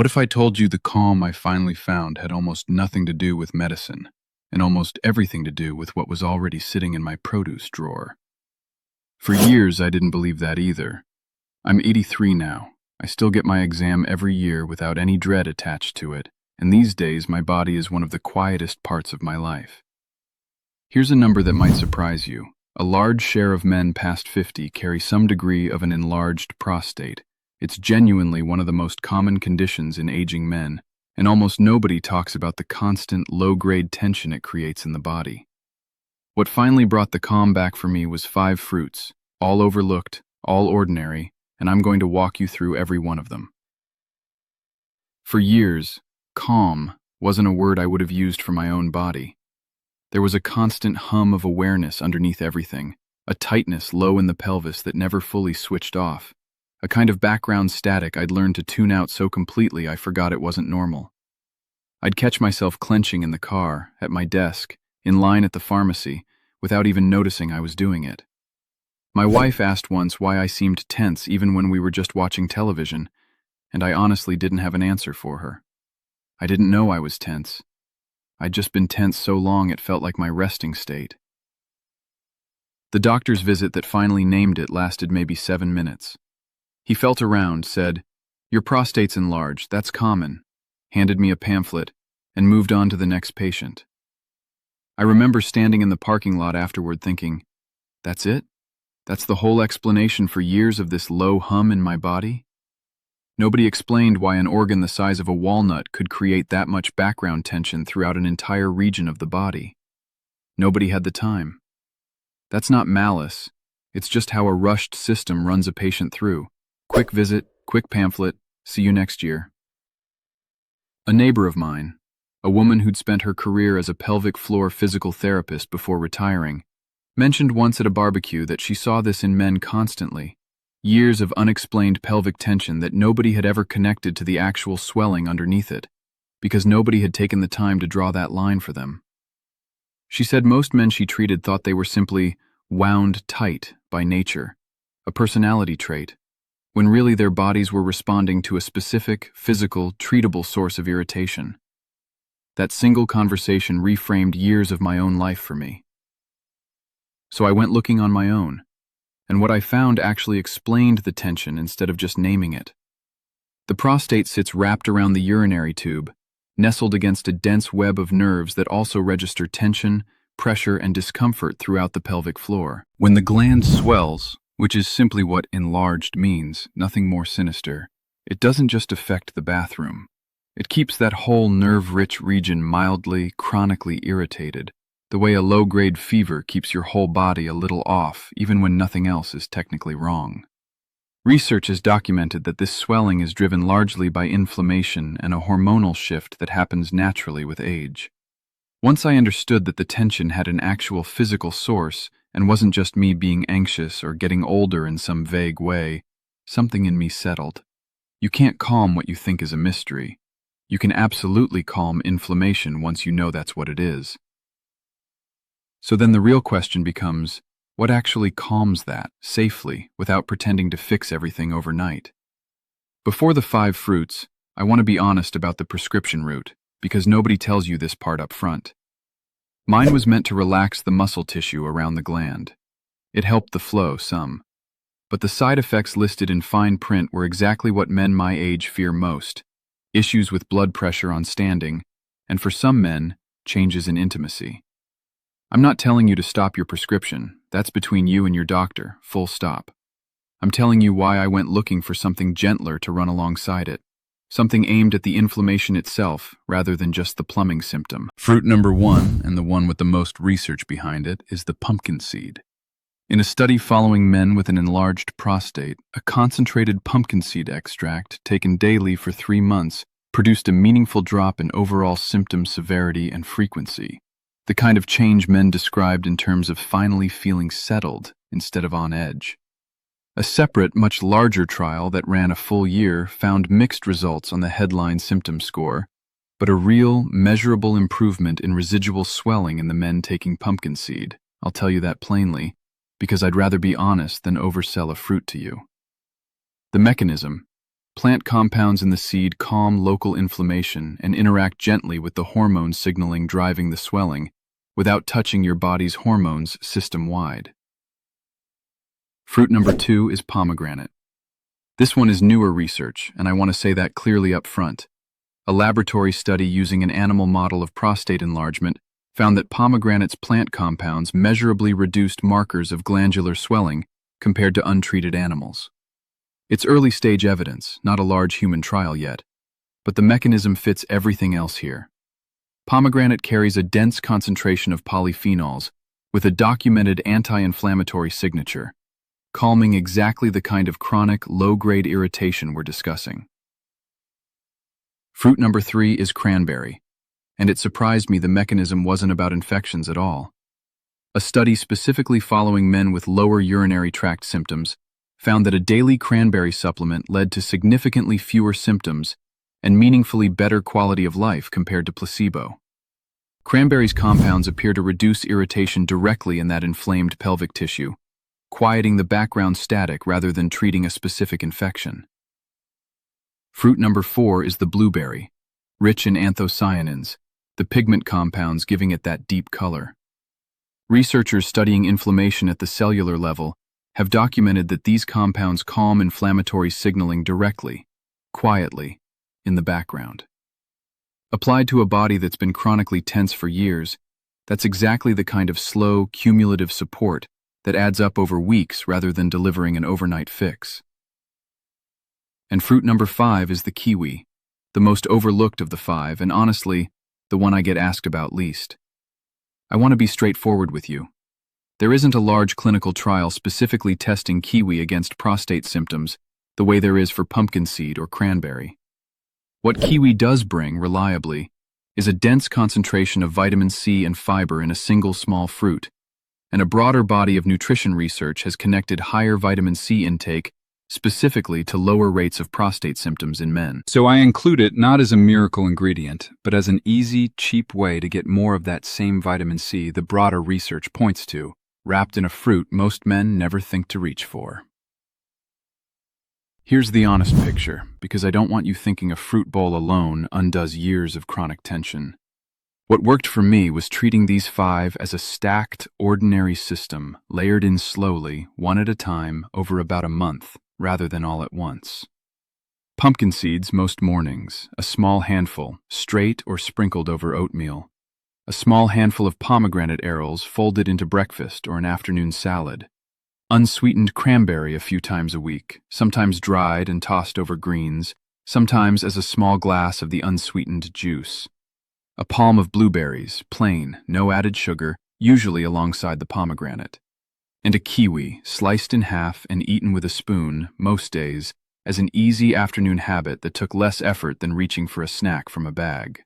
What if I told you the calm I finally found had almost nothing to do with medicine, and almost everything to do with what was already sitting in my produce drawer? For years, I didn't believe that either. I'm 83 now. I still get my exam every year without any dread attached to it, and these days my body is one of the quietest parts of my life. Here's a number that might surprise you. A large share of men past 50 carry some degree of an enlarged prostate. It's genuinely one of the most common conditions in aging men, and almost nobody talks about the constant, low-grade tension it creates in the body. What finally brought the calm back for me was 5 fruits, all overlooked, all ordinary, and I'm going to walk you through every one of them. For years, calm wasn't a word I would have used for my own body. There was a constant hum of awareness underneath everything, a tightness low in the pelvis that never fully switched off, a kind of background static I'd learned to tune out so completely I forgot it wasn't normal. I'd catch myself clenching in the car, at my desk, in line at the pharmacy, without even noticing I was doing it. My wife asked once why I seemed tense even when we were just watching television, and I honestly didn't have an answer for her. I didn't know I was tense. I'd just been tense so long it felt like my resting state. The doctor's visit that finally named it lasted maybe 7 minutes. He felt around, said, "Your prostate's enlarged, that's common," handed me a pamphlet, and moved on to the next patient. I remember standing in the parking lot afterward thinking, that's it? That's the whole explanation for years of this low hum in my body? Nobody explained why an organ the size of a walnut could create that much background tension throughout an entire region of the body. Nobody had the time. That's not malice. It's just how a rushed system runs a patient through. Quick visit, quick pamphlet, see you next year. A neighbor of mine, a woman who'd spent her career as a pelvic floor physical therapist before retiring, mentioned once at a barbecue that she saw this in men constantly. Years of unexplained pelvic tension that nobody had ever connected to the actual swelling underneath it, because nobody had taken the time to draw that line for them. She said most men she treated thought they were simply wound tight by nature, a personality trait, when really their bodies were responding to a specific, physical, treatable source of irritation. That single conversation reframed years of my own life for me. So I went looking on my own, and what I found actually explained the tension instead of just naming it. The prostate sits wrapped around the urinary tube, nestled against a dense web of nerves that also register tension, pressure, and discomfort throughout the pelvic floor. When the gland swells, which is simply what enlarged means, nothing more sinister, it doesn't just affect the bathroom. It keeps that whole nerve-rich region mildly, chronically irritated, the way a low-grade fever keeps your whole body a little off, even when nothing else is technically wrong. Research has documented that this swelling is driven largely by inflammation and a hormonal shift that happens naturally with age. Once I understood that the tension had an actual physical source and wasn't just me being anxious or getting older in some vague way, something in me settled. You can't calm what you think is a mystery. You can absolutely calm inflammation once you know that's what it is. So then the real question becomes, what actually calms that, safely, without pretending to fix everything overnight? Before the 5 fruits, I want to be honest about the prescription route, because nobody tells you this part up front. Mine was meant to relax the muscle tissue around the gland. It helped the flow some. But the side effects listed in fine print were exactly what men my age fear most: issues with blood pressure on standing, and for some men, changes in intimacy. I'm not telling you to stop your prescription. That's between you and your doctor, full stop. I'm telling you why I went looking for something gentler to run alongside it. Something aimed at the inflammation itself, rather than just the plumbing symptom. Fruit number 1, and the one with the most research behind it, is the pumpkin seed. In a study following men with an enlarged prostate, a concentrated pumpkin seed extract taken daily for 3 months produced a meaningful drop in overall symptom severity and frequency, the kind of change men described in terms of finally feeling settled instead of on edge. A separate, much larger trial that ran a full year found mixed results on the headline symptom score, but a real, measurable improvement in residual swelling in the men taking pumpkin seed. I'll tell you that plainly, because I'd rather be honest than oversell a fruit to you. The mechanism, Plant compounds in the seed calm local inflammation and interact gently with the hormone signaling driving the swelling, without touching your body's hormones system-wide. Fruit number 2 is pomegranate. This one is newer research, and I want to say that clearly up front. A laboratory study using an animal model of prostate enlargement found that pomegranate's plant compounds measurably reduced markers of glandular swelling compared to untreated animals. It's early-stage evidence, not a large human trial yet, but the mechanism fits everything else here. Pomegranate carries a dense concentration of polyphenols with a documented anti-inflammatory signature, calming exactly the kind of chronic, low-grade irritation we're discussing. Fruit number 3 is cranberry, and it surprised me the mechanism wasn't about infections at all. A study specifically following men with lower urinary tract symptoms found that a daily cranberry supplement led to significantly fewer symptoms and meaningfully better quality of life compared to placebo. Cranberry's compounds appear to reduce irritation directly in that inflamed pelvic tissue, quieting the background static rather than treating a specific infection. Fruit number 4 is the blueberry, rich in anthocyanins, the pigment compounds giving it that deep color. Researchers studying inflammation at the cellular level have documented that these compounds calm inflammatory signaling directly, quietly, in the background. Applied to a body that's been chronically tense for years, that's exactly the kind of slow, cumulative support that adds up over weeks rather than delivering an overnight fix. And fruit number 5 is the kiwi, the most overlooked of the 5, and honestly, the one I get asked about least. I want to be straightforward with you. There isn't a large clinical trial specifically testing kiwi against prostate symptoms the way there is for pumpkin seed or cranberry. What kiwi does bring, reliably, is a dense concentration of vitamin C and fiber in a single small fruit, and a broader body of nutrition research has connected higher vitamin C intake specifically to lower rates of prostate symptoms in men. So I include it not as a miracle ingredient, but as an easy, cheap way to get more of that same vitamin C the broader research points to, wrapped in a fruit most men never think to reach for. Here's the honest picture, because I don't want you thinking a fruit bowl alone undoes years of chronic tension. What worked for me was treating these 5 as a stacked, ordinary system, layered in slowly, one at a time, over about a month, rather than all at once. Pumpkin seeds most mornings, a small handful, straight or sprinkled over oatmeal. A small handful of pomegranate arils folded into breakfast or an afternoon salad. Unsweetened cranberry a few times a week, sometimes dried and tossed over greens, sometimes as a small glass of the unsweetened juice. A palm of blueberries, plain, no added sugar, usually alongside the pomegranate. And a kiwi, sliced in half and eaten with a spoon, most days, as an easy afternoon habit that took less effort than reaching for a snack from a bag.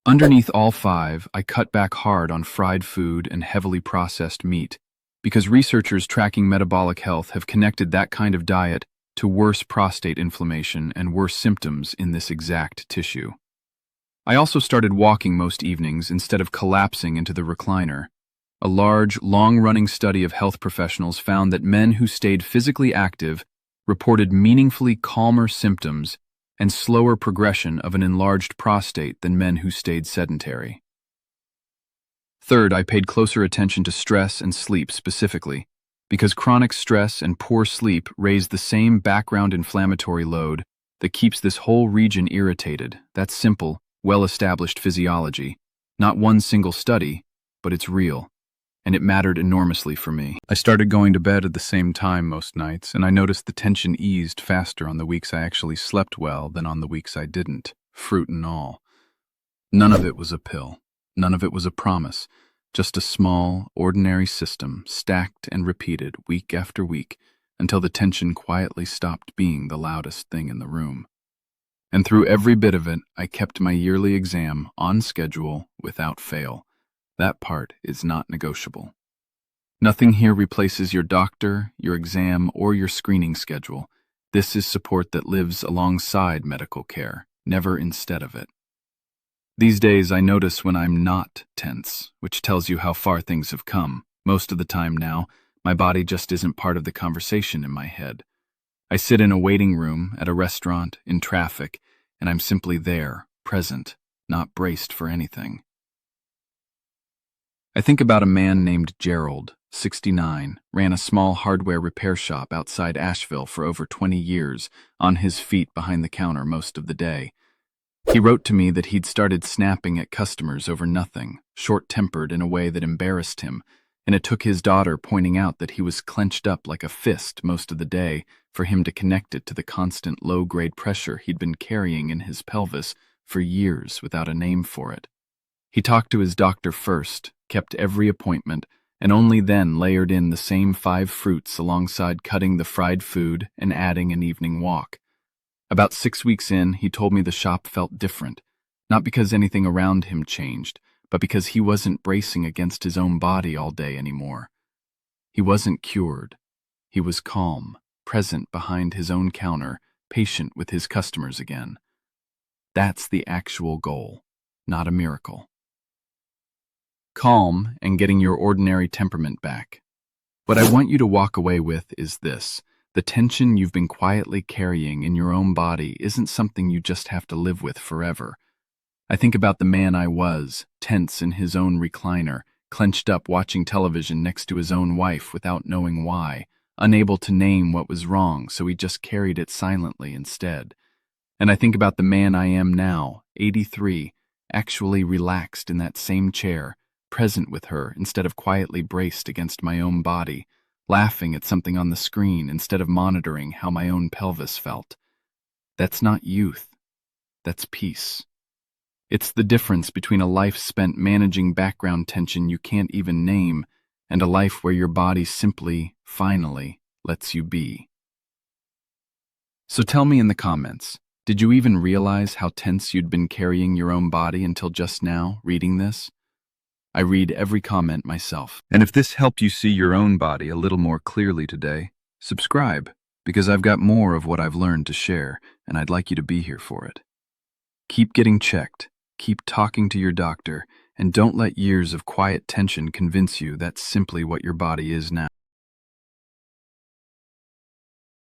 Underneath all 5, I cut back hard on fried food and heavily processed meat, because researchers tracking metabolic health have connected that kind of diet to worse prostate inflammation and worse symptoms in this exact tissue. I also started walking most evenings instead of collapsing into the recliner. A large, long-running study of health professionals found that men who stayed physically active reported meaningfully calmer symptoms and slower progression of an enlarged prostate than men who stayed sedentary. Third, I paid closer attention to stress and sleep specifically, because chronic stress and poor sleep raise the same background inflammatory load that keeps this whole region irritated. That's simple, well-established physiology. Not one single study, but it's real. And it mattered enormously for me. I started going to bed at the same time most nights, and I noticed the tension eased faster on the weeks I actually slept well than on the weeks I didn't, fruit and all. None of it was a pill. None of it was a promise. Just a small, ordinary system, stacked and repeated week after week, until the tension quietly stopped being the loudest thing in the room. And through every bit of it, I kept my yearly exam on schedule without fail. That part is not negotiable. Nothing here replaces your doctor, your exam, or your screening schedule. This is support that lives alongside medical care, never instead of it. These days I notice when I'm not tense, which tells you how far things have come. Most of the time now, my body just isn't part of the conversation in my head. I sit in a waiting room at a restaurant, in traffic, and I'm simply there, present, not braced for anything. I think about a man named Gerald, 69, ran a small hardware repair shop outside Asheville for over 20 years, on his feet behind the counter most of the day. He wrote to me that he'd started snapping at customers over nothing, short-tempered in a way that embarrassed him, and it took his daughter pointing out that he was clenched up like a fist most of the day for him to connect it to the constant low-grade pressure he'd been carrying in his pelvis for years without a name for it. He talked to his doctor first, kept every appointment, and only then layered in the same 5 fruits alongside cutting the fried food and adding an evening walk. About 6 weeks in, he told me the shop felt different, not because anything around him changed, but because he wasn't bracing against his own body all day anymore. He wasn't cured. He was calm, present behind his own counter, patient with his customers again. That's the actual goal, not a miracle. Calm and getting your ordinary temperament back. What I want you to walk away with is this. The tension you've been quietly carrying in your own body isn't something you just have to live with forever. I think about the man I was, tense in his own recliner, clenched up watching television next to his own wife without knowing why, unable to name what was wrong, so he just carried it silently instead. And I think about the man I am now, 83, actually relaxed in that same chair, present with her instead of quietly braced against my own body, laughing at something on the screen instead of monitoring how my own pelvis felt. That's not youth. That's peace. It's the difference between a life spent managing background tension you can't even name and a life where your body simply, finally, lets you be. So tell me in the comments, did you even realize how tense you'd been carrying your own body until just now, reading this? I read every comment myself. And if this helped you see your own body a little more clearly today, subscribe, because I've got more of what I've learned to share, and I'd like you to be here for it. Keep getting checked, keep talking to your doctor, and don't let years of quiet tension convince you that's simply what your body is now.